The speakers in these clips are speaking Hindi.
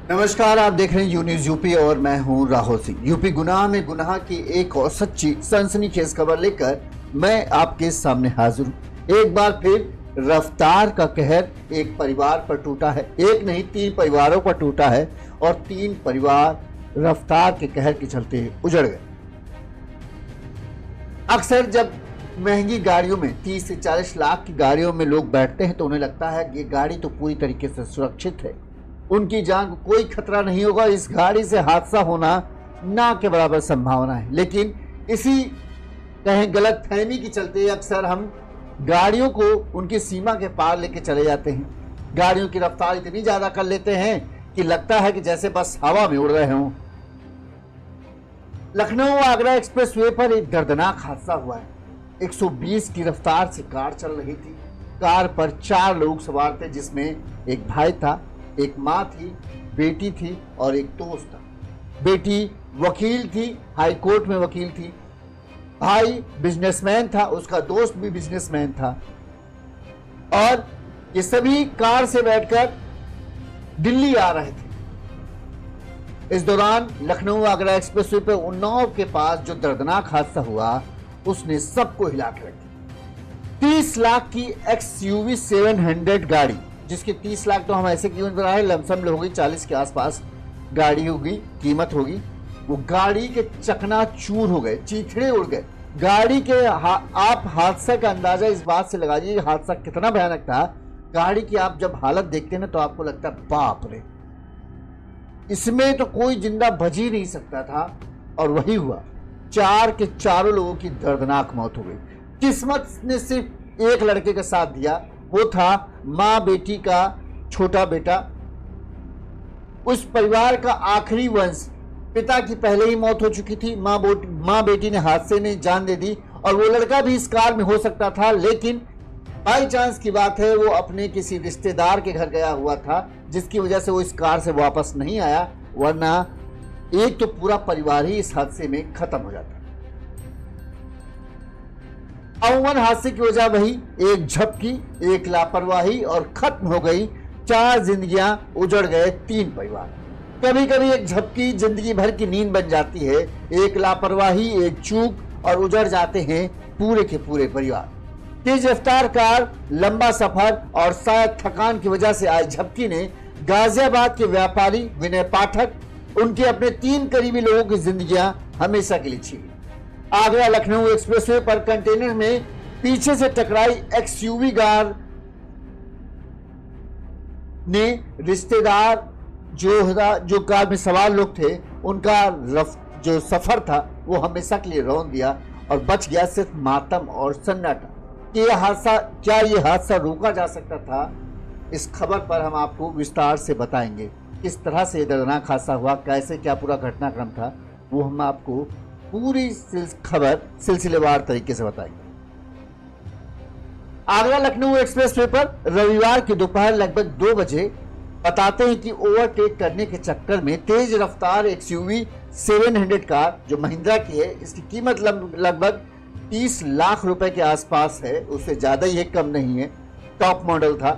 नमस्कार, आप देख रहे हैं यू न्यूज यूपी और मैं हूं राहुल सिंह। यूपी गुनाह में गुनाह की एक और सच्ची सनसनीखेज खबर लेकर मैं आपके सामने हाजिर हूं। एक बार फिर रफ्तार का कहर एक परिवार पर टूटा है। एक नहीं, 3 परिवारों पर टूटा है और 3 परिवार रफ्तार के कहर के चलते उजड़ गए। अक्सर जब महंगी गाड़ियों में 30 से 40 लाख की गाड़ियों में लोग बैठते हैं तो उन्हें लगता है कि ये गाड़ी तो पूरी तरीके से सुरक्षित है, उनकी जान को कोई खतरा नहीं होगा, इस गाड़ी से हादसा होना ना के बराबर संभावना है। लेकिन इसी कहें गलत फहमी के चलते अक्सर हम गाड़ियों को उनकी सीमा के पार लेके चले जाते हैं। गाड़ियों की रफ्तार इतनी ज्यादा कर लेते हैं कि लगता है कि जैसे बस हवा में उड़ रहे हों। लखनऊ आगरा एक्सप्रेसवे पर एक दर्दनाक हादसा हुआ है। 120 की रफ्तार से कार चल रही थी। कार पर 4 लोग सवार थे, जिसमें एक भाई था, एक माँ थी, बेटी थी और एक दोस्त था। बेटी वकील थी, हाई कोर्ट में वकील थी। भाई बिजनेसमैन था, उसका दोस्त भी बिजनेसमैन था और ये सभी कार से बैठकर दिल्ली आ रहे थे। इस दौरान लखनऊ आगरा एक्सप्रेसवे पर उन्नाव के पास जो दर्दनाक हादसा हुआ उसने सबको हिला के रख दिया। 30 लाख की XUV 700 गाड़ी, जिसके 30 लाख तो हम ऐसे कीमत बना रहे, लमसम होगी 40 के आसपास गाड़ी होगी, कीमत होगी। वो गाड़ी के चकनाचूर हो गए, चीथड़े उड़ गए। गाड़ी के आप हादसे का अंदाजा इस बात से लगाइए हादसा कितना भयानक था। गाड़ी की आप जब हालत देखते हैं ना तो आपको लगता है बाप रे, इसमें तो कोई जिंदा बच ही नहीं सकता था। और वही हुआ, 4 के चारों लोगों की दर्दनाक मौत हो गई। किस्मत ने सिर्फ एक लड़के का साथ दिया, वो था माँ बेटी का छोटा बेटा, उस परिवार का आखिरी वंश। पिता की पहले ही मौत हो चुकी थी, माँ बेटी ने हादसे में जान दे दी और वो लड़का भी इस कार में हो सकता था, लेकिन बाई चांस की बात है वो अपने किसी रिश्तेदार के घर गया हुआ था, जिसकी वजह से वो इस कार से वापस नहीं आया, वरना एक तो पूरा परिवार ही इस हादसे में खत्म हो जाता। अमूमन हादसे की वजह वही, एक झपकी, एक लापरवाही और खत्म हो गई 4 जिंदगियां, उजड़ गए 3 परिवार। कभी कभी एक झपकी जिंदगी भर की नींद बन जाती है, एक लापरवाही, एक चूक और उजड़ जाते हैं पूरे के पूरे परिवार। तेज रफ्तार कार, लंबा सफर और शायद थकान की वजह से आई झपकी ने गाजियाबाद के व्यापारी विनय पाठक, उनके अपने 3 करीबी लोगों की जिंदगियां हमेशा के लिए छीनी। आगरा लखनऊ एक्सप्रेसवे पर कंटेनर में पीछे से टकराई XUV कार ने रिश्तेदार जो कार में सवार लोग थे, उनका जो सफर था वो हमेशा के लिए रौंद दिया और बच गया सिर्फ मातम और सन्नाटा। क्या ये हादसा रोका जा सकता था? इस खबर पर हम आपको विस्तार से बताएंगे किस तरह से दर्दनाक हादसा हुआ, कैसे क्या पूरा घटनाक्रम था, वो हम आपको पूरी खबर सिलसिलेवार तरीके से बताएंगे। आगरा लखनऊ एक्सप्रेसवे पर रविवार की दोपहर लगभग 2 बजे बताते हैं कि ओवरटेक करने के चक्कर में तेज रफ्तार XUV 700 कार, जो महिंद्रा की है, इसकी कीमत लगभग 30 लाख रुपए के आसपास है, उससे ज्यादा ही कम नहीं है, टॉप मॉडल था।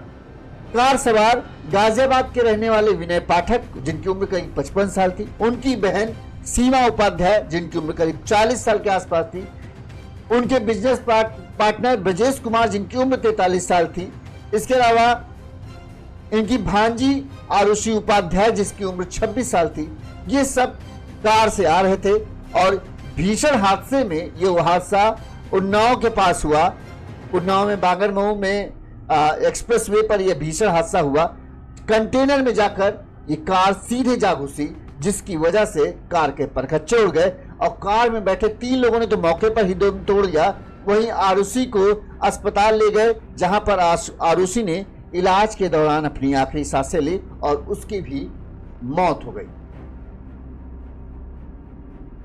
कार सवार गाजियाबाद के रहने वाले विनय पाठक, जिनकी उम्र करीब 55 साल थी, उनकी बहन सीमा उपाध्याय, जिनकी उम्र करीब 40 साल के आसपास थी, उनके बिजनेस पार्टनर ब्रजेश कुमार, जिनकी उम्र 43 साल थी। इसके अलावा इनकी भांजी आरुषि उपाध्याय, जिसकी उम्र 26 साल थी। ये सब कार से आ रहे थे और भीषण हादसे में ये हादसा उन्नाव के पास हुआ। उन्नाव में बागरमऊ में एक्सप्रेसवे पर यह भीषण हादसा हुआ। कंटेनर में जाकर ये कार सीधे जा घुसी, जिसकी वजह से कार के परखच्चे उड़ गए और कार में बैठे 3 लोगों ने तो मौके पर ही दम तोड़ दिया। वहीं आरुषि को अस्पताल ले गए, जहां पर आरुषि ने इलाज के दौरान अपनी आखिरी सांसें ली और उसकी भी मौत हो गई।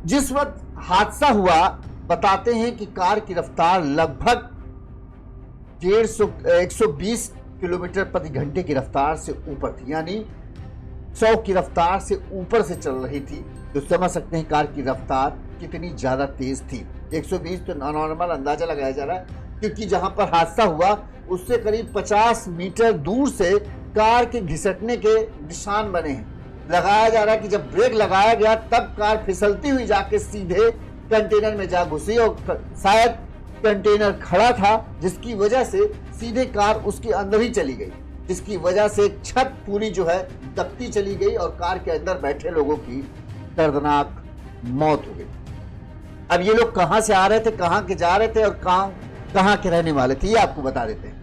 जिस वक्त हादसा हुआ, बताते हैं कि कार की रफ्तार लगभग 120 किलोमीटर प्रति घंटे की रफ्तार से ऊपर थी, यानी 100 की रफ्तार से ऊपर से चल रही थी। तो समझ सकते हैं कार की रफ्तार कितनी ज्यादा तेज थी। 120 तो नॉर्मल अंदाजा लगाया जा रहा है, क्योंकि जहां पर हादसा हुआ उससे करीब 50 मीटर दूर से कार के घिसटने के निशान बने हैं। लगाया जा रहा है कि जब ब्रेक लगाया गया तब कार फिसलती हुई जाके सीधे कंटेनर में जा घुसी और शायद कंटेनर खड़ा था, जिसकी वजह से सीधे कार उसके अंदर ही चली गई, जिसकी वजह से छत पूरी जो है दबती चली गई और कार के अंदर बैठे लोगों की दर्दनाक मौत हो गई। अब ये लोग कहां से आ रहे थे, कहां के जा रहे थे और कहां के रहने वाले थे, ये आपको बता देते हैं।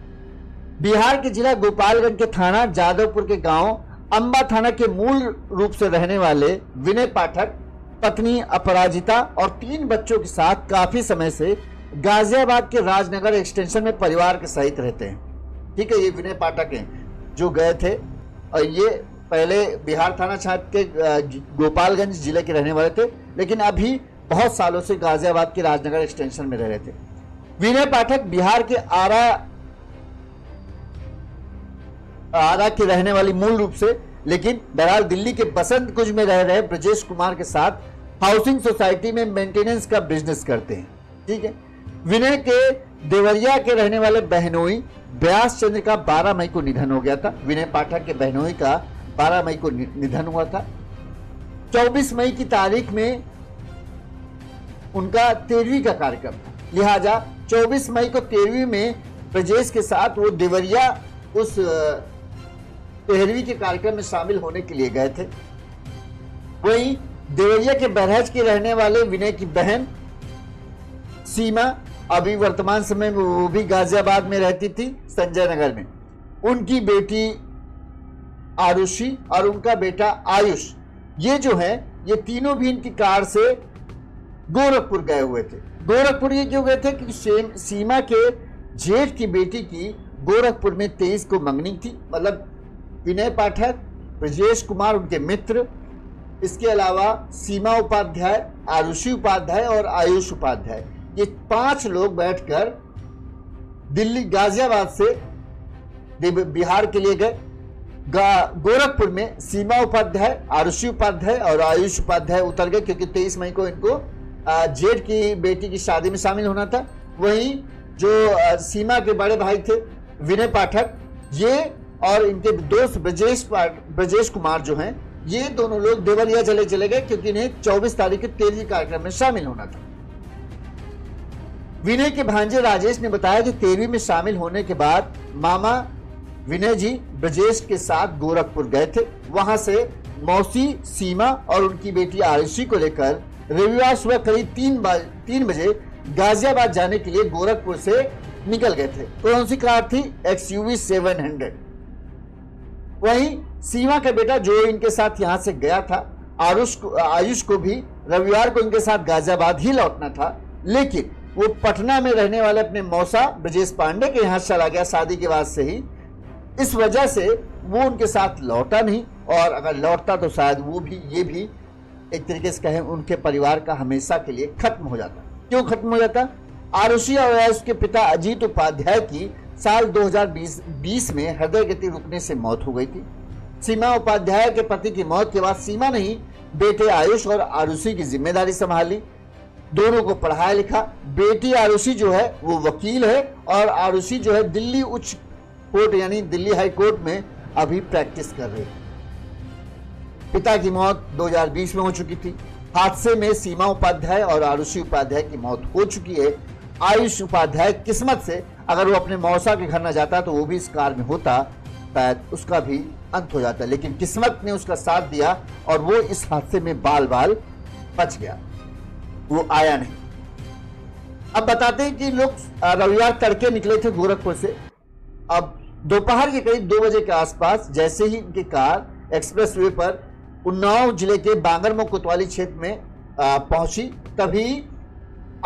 बिहार के जिला गोपालगंज के थाना जादवपुर के गांव अंबा थाना के मूल रूप से रहने वाले विनय पाठक पत्नी अपराजिता और 3 बच्चों के साथ काफी समय से गाजियाबाद के राजनगर एक्सटेंशन में परिवार के सहित रहते हैं। ठीक है, ये विनय पाठक हैं जो गए थे और ये पहले बिहार थाना क्षेत्र के गोपालगंज जिले के रहने वाले थे, लेकिन अभी बहुत सालों से गाजियाबाद के राजनगर एक्सटेंशन में रह रहे थे। विनय पाठक बिहार के आरा के रहने वाली मूल रूप से, लेकिन बहरहाल दिल्ली के बसंत कुंज में रह रहे ब्रजेश कुमार के साथ हाउसिंग सोसाइटी में मेंटेनेंस का बिजनेस करते हैं। ठीक है, विनय के देवरिया के रहने वाले बहनोई व्यास चंद्र का 12 मई को निधन हो गया था। विनय पाठक के बहनोई का 12 मई को निधन हुआ था। 24 मई की तारीख में उनका 13वीं का कार्यक्रम था, लिहाजा 24 मई को 13वीं में ब्रजेश के साथ वो देवरिया उस 13वीं के कार्यक्रम में शामिल होने के लिए गए थे। वहीं देवरिया के बरहज के रहने वाले विनय की बहन सीमा अभी वर्तमान समय में वो भी गाजियाबाद में रहती थी, संजय नगर में। उनकी बेटी आरुषि और उनका बेटा आयुष, ये जो है ये तीनों भी इनकी कार से गोरखपुर गए हुए थे। गोरखपुर ये क्यों गए थे? क्योंकि सीमा के जेठ की बेटी की गोरखपुर में 23 को मंगनी थी। मतलब विनय पाठक, ब्रजेश कुमार उनके मित्र, इसके अलावा सीमा उपाध्याय, आरुषि उपाध्याय और आयुष उपाध्याय, ये 5 लोग बैठकर दिल्ली गाजियाबाद से बिहार के लिए गए। गोरखपुर में सीमा उपाध्याय, आरुषि उपाध्याय और आयुष उपाध्याय उतर गए, क्योंकि 23 मई को इनको जेठ की बेटी की शादी में शामिल होना था। वहीं जो सीमा के बड़े भाई थे विनय पाठक, ये और इनके दोस्त ब्रजेश कुमार जो हैं, ये दोनों लोग देवरिया चले गए, क्योंकि इन्हें 24 तारीख के 13वीं कार्यक्रम में शामिल होना था। विनय के भांजे राजेश ने बताया कि 13वीं में शामिल होने के बाद मामा विनय जी ब्रजेश के साथ गोरखपुर गए थे। वहां से मौसी सीमा और उनकी बेटी आरुषि को लेकर रविवार सुबह करीब 3 बजे गाजियाबाद जाने के लिए गोरखपुर से निकल गए थे। कौन सी कार थी? XUV 700। वहीं सीमा का बेटा जो इनके साथ यहां से गया था, आयुष को भी रविवार को इनके साथ गाजियाबाद ही लौटना था, लेकिन वो पटना में रहने वाले अपने मौसा ब्रजेश पांडे के यहाँ चला गया शादी के बाद से ही। इस वजह से वो उनके साथ लौटा नहीं, और अगर लौटता तो शायद ये भी एक तरीके से कहें उनके परिवार का हमेशा के लिए खत्म हो जाता। क्यों खत्म हो जाता? आरुषि और उसके पिता अजीत उपाध्याय की साल 2020 में हृदय गति रुकने से मौत हो गई थी। सीमा उपाध्याय के पति की मौत के बाद सीमा ने ही बेटे आयुष और आरुषि की जिम्मेदारी संभाली, दोनों को पढ़ाया लिखा। बेटी आरुषि जो है वो वकील है और आरुषि जो है दिल्ली उच्च कोर्ट यानी दिल्ली हाई कोर्ट में अभी प्रैक्टिस कर रही है। पिता की मौत 2020 में हो चुकी थी। हादसे में सीमा उपाध्याय और आरुषि उपाध्याय की मौत हो चुकी है। आयुष उपाध्याय किस्मत से अगर वो अपने मौसा के घर न जाता तो वो भी इस कार में होता, शायद उसका भी अंत हो जाता, लेकिन किस्मत ने उसका साथ दिया और वो इस हादसे में बाल बाल बच गया, वो आया नहीं। अब बताते हैं कि लोग रविवार तड़के निकले थे गोरखपुर से। अब दोपहर के करीब 2 बजे के आसपास जैसे ही इनकी कार एक्सप्रेस वे पर उन्नाव जिले के बांगरमो कोतवाली क्षेत्र में पहुंची, तभी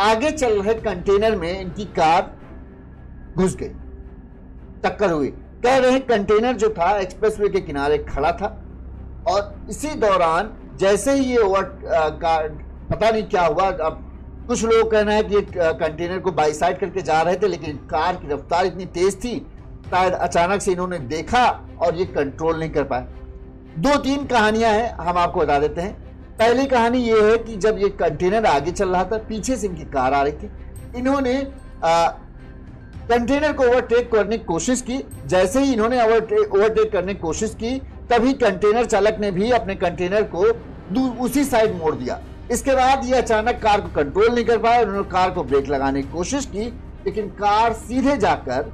आगे चल रहे कंटेनर में इनकी कार घुस गई, टक्कर हुई। कह रहे हैं कंटेनर जो था एक्सप्रेसवे के किनारे खड़ा था और इसी दौरान जैसे ही ये पता नहीं क्या हुआ। अब कुछ लोग कहना है कि कंटेनर को बाई साइड करके जा रहे थे, लेकिन कार की रफ्तार इतनी तेज थी, शायद अचानक से इन्होंने देखा और ये कंट्रोल नहीं कर पाए। 2-3 कहानियां हैं, हम आपको बता देते हैं। पहली कहानी ये है कि जब ये कंटेनर आगे चल रहा था, पीछे से इनकी कार आ रही थी, इन्होंने कंटेनर को ओवरटेक करने की कोशिश की। जैसे ही इन्होंने ओवरटेक करने की कोशिश की, तभी कंटेनर चालक ने भी अपने कंटेनर को उसी साइड मोड़ दिया। इसके बाद ये अचानक कार को कंट्रोल नहीं कर पाया। उन्होंने कार को ब्रेक लगाने की कोशिश की, लेकिन कार सीधे जाकर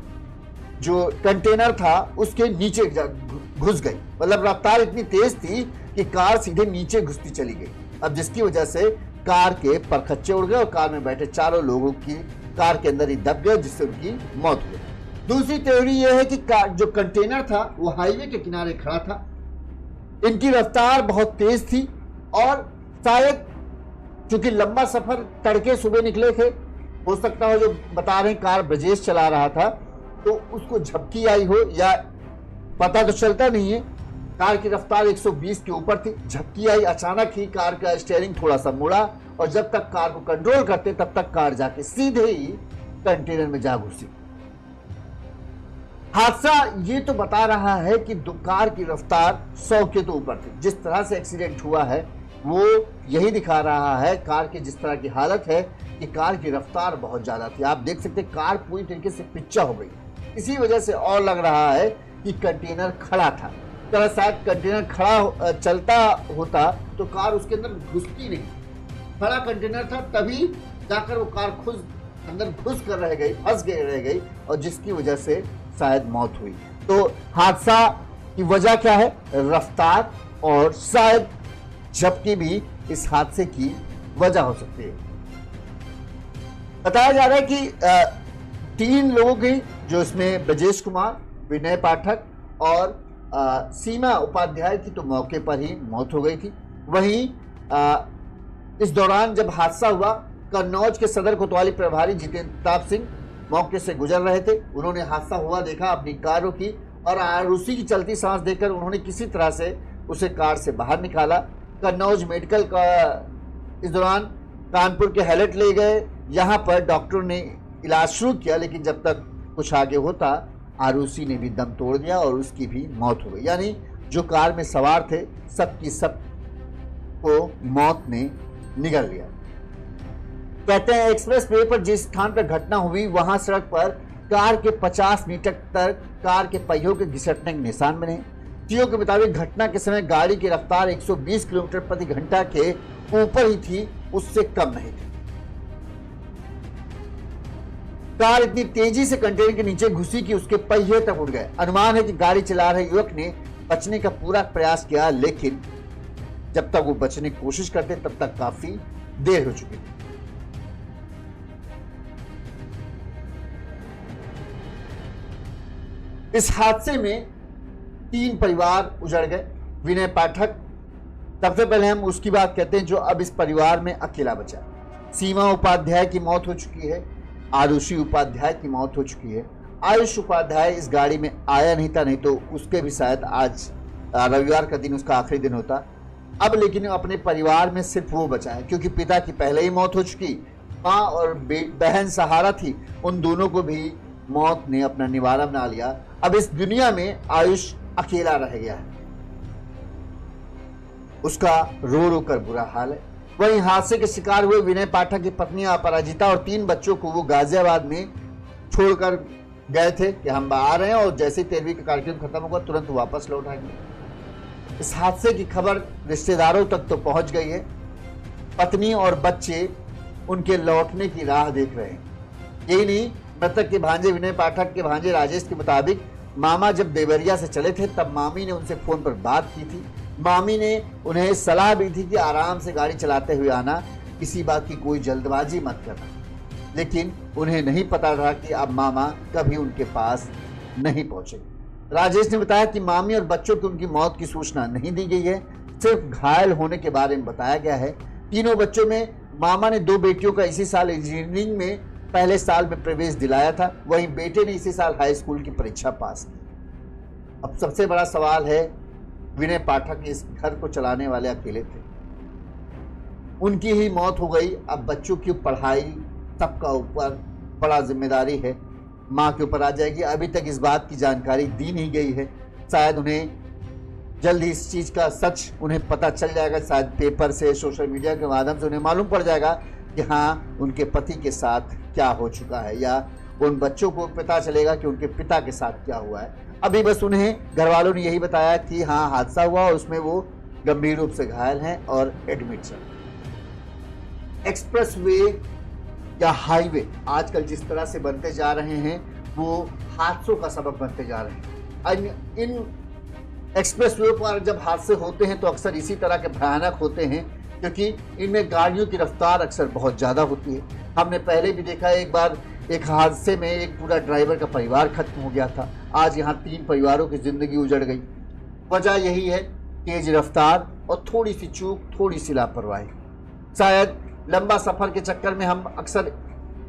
जो कंटेनर था उसके नीचे घुस गई। मतलब रफ्तार इतनी तेज थी कि कार सीधे नीचे घुसती चली गई। अब जिसकी वजह से कार के परखच्चे उड़ गए और कार में बैठे चारों लोगों की कार के अंदर ही दब गए, जिससे उनकी मौत हुई। दूसरी थ्योरी यह है कि जो कंटेनर था वो हाईवे के किनारे खड़ा था, इनकी रफ्तार बहुत तेज थी और शायद क्योंकि लंबा सफर तड़के सुबह निकले थे, हो सकता हो जो बता रहे कार ब्रजेश चला रहा था तो उसको झपकी आई हो, या पता तो चलता नहीं है। कार की रफ्तार 120 के ऊपर थी, झपकी आई, अचानक ही कार का स्टीयरिंग थोड़ा सा मुड़ा और जब तक कार को कंट्रोल करते तब तक कार जाके सीधे ही कंटेनर में जा घुसी। हादसा ये तो बता रहा है कि कार की रफ्तार 100 के तो ऊपर थी। जिस तरह से एक्सीडेंट हुआ है वो यही दिखा रहा है कार की जिस तरह की हालत है कि कार की रफ्तार बहुत ज्यादा थी। आप देख सकते कार पूरी तरीके से पिच्चा हो गई। इसी वजह से और लग रहा है कि कंटेनर खड़ा था। तो शायद कंटेनर खड़ा चलता होता तो कार उसके अंदर घुसती नहीं। खड़ा कंटेनर था तभी जाकर वो कार खुद अंदर घुस कर रह गई और जिसकी वजह से शायद मौत हुई। तो हादसा की वजह क्या है? रफ्तार, और शायद झपकी भी इस हादसे की वजह हो सकती है। बताया जा रहा है कि 3 लोगों की, जो इसमें ब्रजेश कुमार, विनय पाठक और सीमा उपाध्याय की तो मौके पर ही मौत हो गई थी। वहीं इस दौरान जब हादसा हुआ, कन्नौज के सदर कोतवाली प्रभारी जितेंद्र प्रताप सिंह मौके से गुजर रहे थे। उन्होंने हादसा हुआ देखा, अपनी कार रोकी और आरुषि की चलती सांस देखकर उन्होंने किसी तरह से उसे कार से बाहर निकाला। कन्नौज मेडिकल का इस दौरान कानपुर के हैलेट ले गए। यहाँ पर डॉक्टरों ने इलाज शुरू किया, लेकिन जब तक कुछ आगे होता आरुषि ने भी दम तोड़ दिया और उसकी भी मौत हो गई। यानी जो कार में सवार थे सबकी सब को मौत ने निगल लिया। कहते हैं एक्सप्रेस वे पर जिस स्थान पर घटना हुई वहां सड़क पर कार के 50 मीटर तक कार के पहियों के घिसटने के निशान बने। सीओ के मुताबिक घटना के समय गाड़ी की रफ्तार 120 किलोमीटर प्रति घंटा के ऊपर ही थी, उससे कम नहीं थी। कार इतनी तेजी से कंटेनर के नीचे घुसी कि उसके पहिए तक उड़ गए। अनुमान है कि गाड़ी चला रहे युवक ने बचने का पूरा प्रयास किया, लेकिन जब तक वो बचने की कोशिश करते तब तक काफी देर हो चुकी थी। इस हादसे में 3 परिवार उजड़ गए। विनय पाठक, सबसे पहले हम उसकी बात कहते हैं जो अब इस परिवार में अकेला बचा। सीमा उपाध्याय की मौत हो चुकी है, आरुषि उपाध्याय की मौत हो चुकी है। आयुष उपाध्याय इस गाड़ी में आया नहीं था, नहीं तो उसके भी शायद आज रविवार का दिन उसका आखिरी दिन होता। अब लेकिन अपने परिवार में सिर्फ वो बचा है, क्योंकि पिता की पहले ही मौत हो चुकी, माँ और बहन सहारा थी, उन दोनों को भी मौत ने अपना निवारा बना लिया। अब इस दुनिया में आयुष अकेला रह गया है, उसका रो रो कर बुरा हाल है। वहीं हादसे के शिकार हुए विनय पाठक की पत्नी अपराजिता और 3 बच्चों को वो गाजियाबाद में छोड़कर गए थे कि हम आ रहे हैं और जैसे ही 13वीं का कार्यक्रम खत्म होगा तुरंत वापस लौट आएंगे। इस हादसे की खबर रिश्तेदारों तक तो पहुंच गई है। पत्नी और बच्चे उनके लौटने की राह देख रहे हैं। यही नहीं, मृतक के भांजे विनय पाठक के भांजे राजेश के मुताबिक मामा जब देवरिया से चले थे तब मामी ने उनसे फोन पर बात की थी। मामी ने उन्हें सलाह दी थी कि आराम से गाड़ी चलाते हुए आना, किसी बात की कोई जल्दबाजी मत करना। लेकिन उन्हें नहीं पता था कि अब मामा कभी उनके पास नहीं पहुंचे। राजेश ने बताया कि मामी और बच्चों की उनकी मौत की सूचना नहीं दी गई है, सिर्फ घायल होने के बारे में बताया गया है। तीनों बच्चों में मामा ने 2 बेटियों का इसी साल इंजीनियरिंग में पहले साल में प्रवेश दिलाया था, वहीं बेटे ने इसी साल हाई स्कूल की परीक्षा पास की। अब सबसे बड़ा सवाल है, विनय पाठक इस घर को चलाने वाले अकेले थे, उनकी ही मौत हो गई। अब बच्चों की पढ़ाई सबका ऊपर बड़ा जिम्मेदारी है, माँ के ऊपर आ जाएगी। अभी तक इस बात की जानकारी दी नहीं गई है, शायद उन्हें जल्द ही इस चीज का सच उन्हें पता चल जाएगा। शायद पेपर से, सोशल मीडिया के माध्यम से उन्हें मालूम पड़ जाएगा कि हाँ, उनके पति के साथ क्या हो चुका है या उन बच्चों को पता चलेगा कि उनके पिता के साथ क्या हुआ है। अभी बस उन्हें घर वालों ने यही बताया कि हाँ हादसा हुआ और उसमें वो गंभीर रूप से घायल हैं और एडमिट चल। एक्सप्रेसवे या हाईवे आजकल जिस तरह से बनते जा रहे हैं वो हादसों का सबब बनते जा रहे हैं। इन एक्सप्रेसवे पर जब हादसे होते हैं तो अक्सर इसी तरह के भयानक होते हैं, क्योंकि इनमें गाड़ियों की रफ्तार अक्सर बहुत ज़्यादा होती है। हमने पहले भी देखा एक बार एक हादसे में एक पूरा ड्राइवर का परिवार खत्म हो गया था। आज यहाँ 3 परिवारों की जिंदगी उजड़ गई। वजह यही है तेज रफ्तार और थोड़ी सी चूक, थोड़ी सी लापरवाही। शायद लंबा सफर के चक्कर में हम अक्सर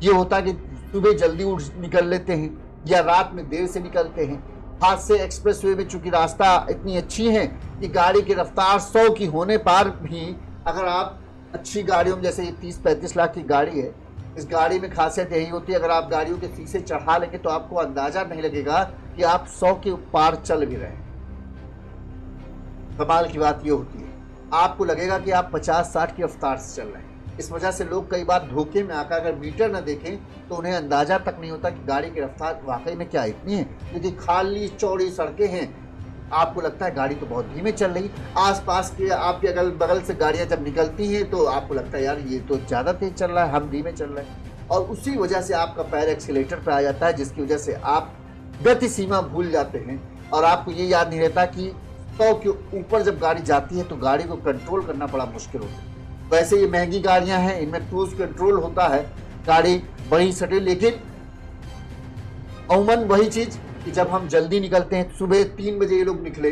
ये होता है कि सुबह जल्दी उठ निकल लेते हैं या रात में देर से निकलते हैं। हादसे एक्सप्रेसवे में चूंकि रास्ता इतनी अच्छी है कि गाड़ी की रफ्तार 100 की होने पर भी अगर आप अच्छी गाड़ियों में, जैसे ये 30-35 लाख की गाड़ी है, इस गाड़ी में खासियत यही होती है अगर आप गाड़ियों के शीशे चढ़ा लेंगे तो आपको अंदाजा नहीं लगेगा कि आप 100 के पार चल भी रहे हैं। कमाल की बात ये होती है आपको लगेगा कि आप 50-60 की रफ्तार से चल रहे हैं। इस वजह से लोग कई बार धोखे में आकर अगर मीटर न देखें तो उन्हें अंदाजा तक नहीं होता कि गाड़ी की रफ्तार वाकई में क्या इतनी है, क्योंकि खाली चौड़ी सड़कें हैं। आपको लगता है गाड़ी तो बहुत धीमे चल रही, आसपास के आपके अगल बगल से गाड़ियां जब निकलती हैं तो आपको लगता है यार ये तो ज़्यादा तेज चल रहा है, हम धीमे चल रहे हैं। और उसी वजह से आपका पैर एक्सीलेटर पर आ जाता है, जिसकी वजह से आप गति सीमा भूल जाते हैं और आपको ये याद नहीं रहता कि 100 के ऊपर जब गाड़ी जाती है तो गाड़ी को कंट्रोल करना बड़ा मुश्किल होता है। वैसे ये महंगी गाड़ियां हैं, इनमें क्रूज कंट्रोल होता है, गाड़ी बड़ी सटे, लेकिन अमूमन वही चीज कि जब हम जल्दी निकलते हैं, सुबह 3 बजे ये लोग निकले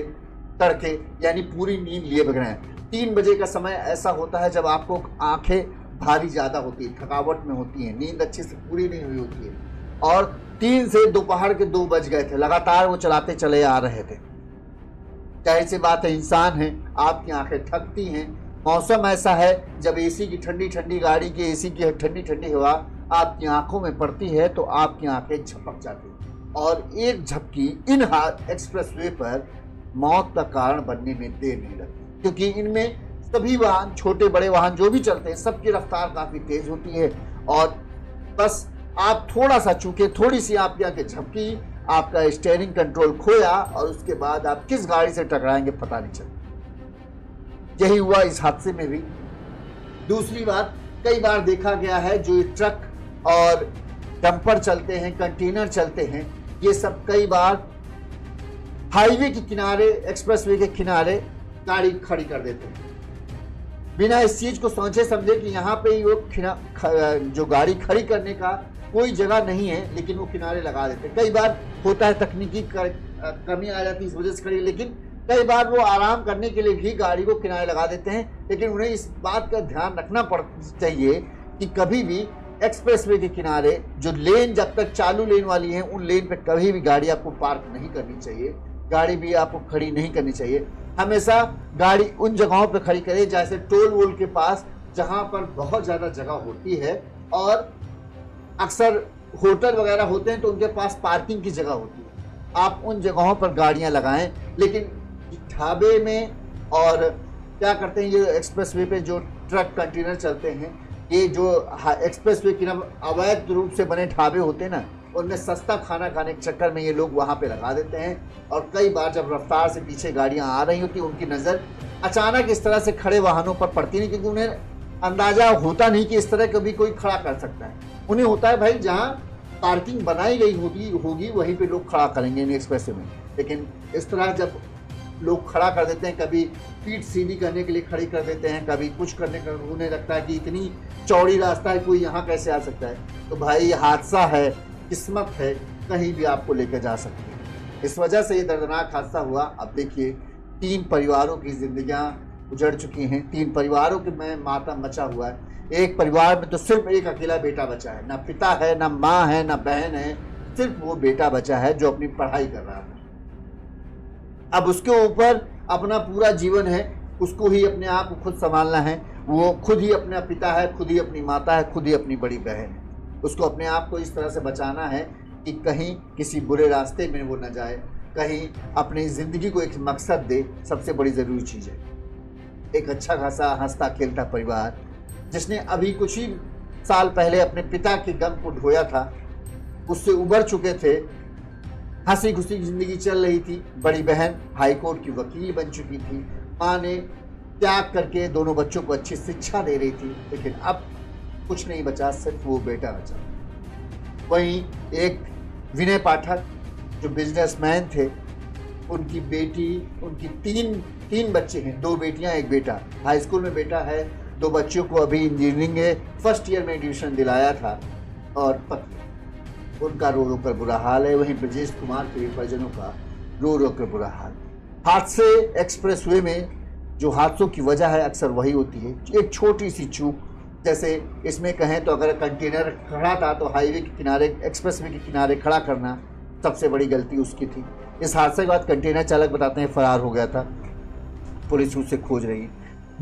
तड़के, यानी पूरी नींद लिए बगैर। 3 बजे का समय ऐसा होता है जब आपको आंखें भारी ज़्यादा होती है, थकावट में होती है, नींद अच्छे से पूरी नहीं हुई होती है। और 3 से दोपहर के 2 बज गए थे, लगातार वो चलाते चले आ रहे थे। जाहिर सी बात है, इंसान है, आपकी आंखें थकती हैं। मौसम ऐसा है जब एसी की ठंडी ठंडी गाड़ी की एसी की ठंडी ठंडी हवा आपकी आंखों में पड़ती है तो आपकी आंखें झपक जाती हैं और एक झपकी इन एक्सप्रेसवे पर मौत का कारण बनने में देर नहीं लगती, क्योंकि इनमें सभी वाहन, छोटे बड़े वाहन जो भी चलते हैं, सबकी रफ्तार काफ़ी तेज होती है और बस आप थोड़ा सा चूके, थोड़ी सी आपकी आंखें झपकी, आपका स्टीयरिंग कंट्रोल खोया और उसके बाद आप किस गाड़ी से टकराएंगे पता नहीं चलता। यही हुआ इस हादसे में भी। दूसरी बात, कई बार देखा गया है जो ये ट्रक और डंपर चलते हैं, कंटेनर चलते हैं, ये सब कई बार हाईवे के किनारे, एक्सप्रेसवे के किनारे गाड़ी खड़ी कर देते हैं बिना इस चीज को सोचे समझे कि यहाँ पे ही वो जो गाड़ी खड़ी करने का कोई जगह नहीं है, लेकिन वो किनारे लगा देते हैं। कई बार होता है तकनीकी कमी आ जाती है इस वजह से खड़ी, लेकिन कई बार वो आराम करने के लिए भी गाड़ी को किनारे लगा देते हैं। लेकिन उन्हें इस बात का ध्यान रखना चाहिए कि कभी भी एक्सप्रेसवे के किनारे जो लेन जब तक चालू लेन वाली है, उन लेन पे कभी भी गाड़ी आपको पार्क नहीं करनी चाहिए, गाड़ी भी आपको खड़ी नहीं करनी चाहिए। हमेशा गाड़ी उन जगहों पे खड़ी करें जैसे टोल वोल के पास, जहाँ पर बहुत ज़्यादा जगह होती है और अक्सर होटल वगैरह होते हैं तो उनके पास पार्किंग की जगह होती है। आप उन जगहों पर गाड़ियां लगाएं। लेकिन ढाबे में और क्या करते हैं, ये एक्सप्रेसवे पे जो ट्रक कंटेनर चलते हैं, ये जो एक्सप्रेसवे की अवैध रूप से बने ढाबे होते हैं ना, उनमें सस्ता खाना खाने के चक्कर में ये लोग वहाँ पे लगा देते हैं। और कई बार जब रफ्तार से पीछे गाड़ियाँ आ रही होती, उनकी नज़र अचानक इस तरह से खड़े वाहनों पर पड़ती नहीं, क्योंकि उन्हें अंदाजा होता नहीं कि इस तरह कभी कोई खड़ा कर सकता है। उन्हें होता है भाई जहाँ पार्किंग बनाई गई होगी वहीं पे लोग खड़ा करेंगे इन एक्सप्रेसवे में। लेकिन इस तरह जब लोग खड़ा कर देते हैं, कभी पीठ सीधी करने के लिए खड़ी कर देते हैं, कभी कुछ करने का, उन्हें लगता है कि इतनी चौड़ी रास्ता है, कोई यहाँ कैसे आ सकता है। तो भाई ये हादसा है, किस्मत है, कहीं भी आपको लेकर जा सकती है। इस वजह से ये दर्दनाक हादसा हुआ। अब देखिए 3 परिवारों की जिंदगियां उजड़ चुकी हैं, 3 परिवारों के में मातम मचा हुआ है। एक परिवार में तो सिर्फ एक अकेला बेटा बचा है, ना पिता है, ना माँ है, ना बहन है, सिर्फ वो बेटा बचा है जो अपनी पढ़ाई कर रहा था। अब उसके ऊपर अपना पूरा जीवन है, उसको ही अपने आप को खुद संभालना है। वो खुद ही अपना पिता है, खुद ही अपनी माता है, खुद ही अपनी बड़ी बहन है। उसको अपने आप को इस तरह से बचाना है कि कहीं किसी बुरे रास्ते में वो न जाए, कहीं अपनी ज़िंदगी को एक मकसद दे। सबसे बड़ी ज़रूरी चीज़ है एक अच्छा खासा हंसता खेलता परिवार, जिसने अभी कुछ ही साल पहले अपने पिता के गम को ढोया था, उससे उबर चुके थे, हंसी खुशी की जिंदगी चल रही थी। बड़ी बहन हाईकोर्ट की वकील बन चुकी थी, माँ ने त्याग करके दोनों बच्चों को अच्छी शिक्षा दे रही थी, लेकिन अब कुछ नहीं बचा, सिर्फ वो बेटा बचा। वहीं एक विनय पाठक जो बिजनेसमैन थे, उनकी बेटी, उनकी तीन बच्चे हैं, 2 बेटियां 1 बेटा। हाई स्कूल में बेटा है, 2 बच्चों को अभी इंजीनियरिंग में फर्स्ट ईयर में एडमिशन दिलाया था। और पत्नी, उनका रो रो कर बुरा हाल है। वहीं ब्रजेश कुमार के परिजनों का रो रो कर बुरा हाल। हादसे एक्सप्रेसवे में जो हादसों की वजह है अक्सर वही होती है, एक छोटी सी चूक। जैसे इसमें कहें तो अगर कंटेनर खड़ा था तो हाईवे के किनारे, एक्सप्रेसवे के किनारे खड़ा करना सबसे बड़ी गलती उसकी थी। इस हादसे के बाद कंटेनर चालक बताते हैं फरार हो गया था, पुलिस उसे खोज रही है।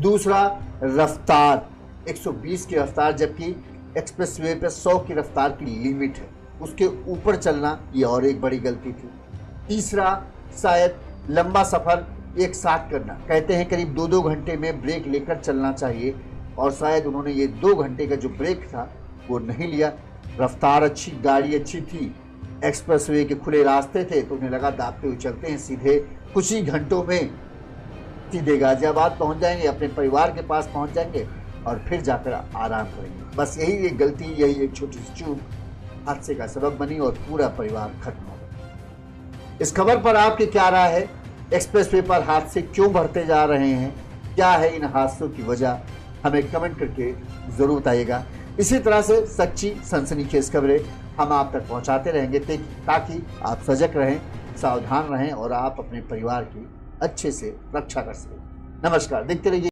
दूसरा, रफ्तार, 120 की रफ्तार, जबकि एक्सप्रेसवे पे 100 की रफ्तार की लिमिट है, उसके ऊपर चलना ये और एक बड़ी गलती थी। तीसरा, शायद लंबा सफर एक साथ करना, कहते हैं करीब 2-2 घंटे में ब्रेक लेकर चलना चाहिए, और शायद उन्होंने ये 2 घंटे का जो ब्रेक था वो नहीं लिया। रफ्तार अच्छी, गाड़ी अच्छी थी, एक्सप्रेसवे के खुले रास्ते थे, तो उन्हें लगा दाबते हुए चलते हैं, सीधे कुछ ही घंटों में सीधे गाजियाबाद पहुंच जाएंगे, अपने परिवार के पास पहुंच जाएंगे और फिर जाकर आराम करेंगे। बस यही एक गलती, यही एक छोटी सी चूक हादसे का सबब बनी और पूरा परिवार खत्म हो गया। इस खबर पर आपकी क्या राय है? एक्सप्रेसवे पर हादसे क्यों बढ़ते जा रहे हैं? क्या है इन हादसों की वजह? हमें कमेंट करके जरूर बताइएगा। इसी तरह से सच्ची सनसनीखेज खबरें हम आप तक पहुंचाते रहेंगे, ताकि आप सजग रहें, सावधान रहें और आप अपने परिवार की अच्छे से रक्षा कर सकें। नमस्कार, देखते रहिए।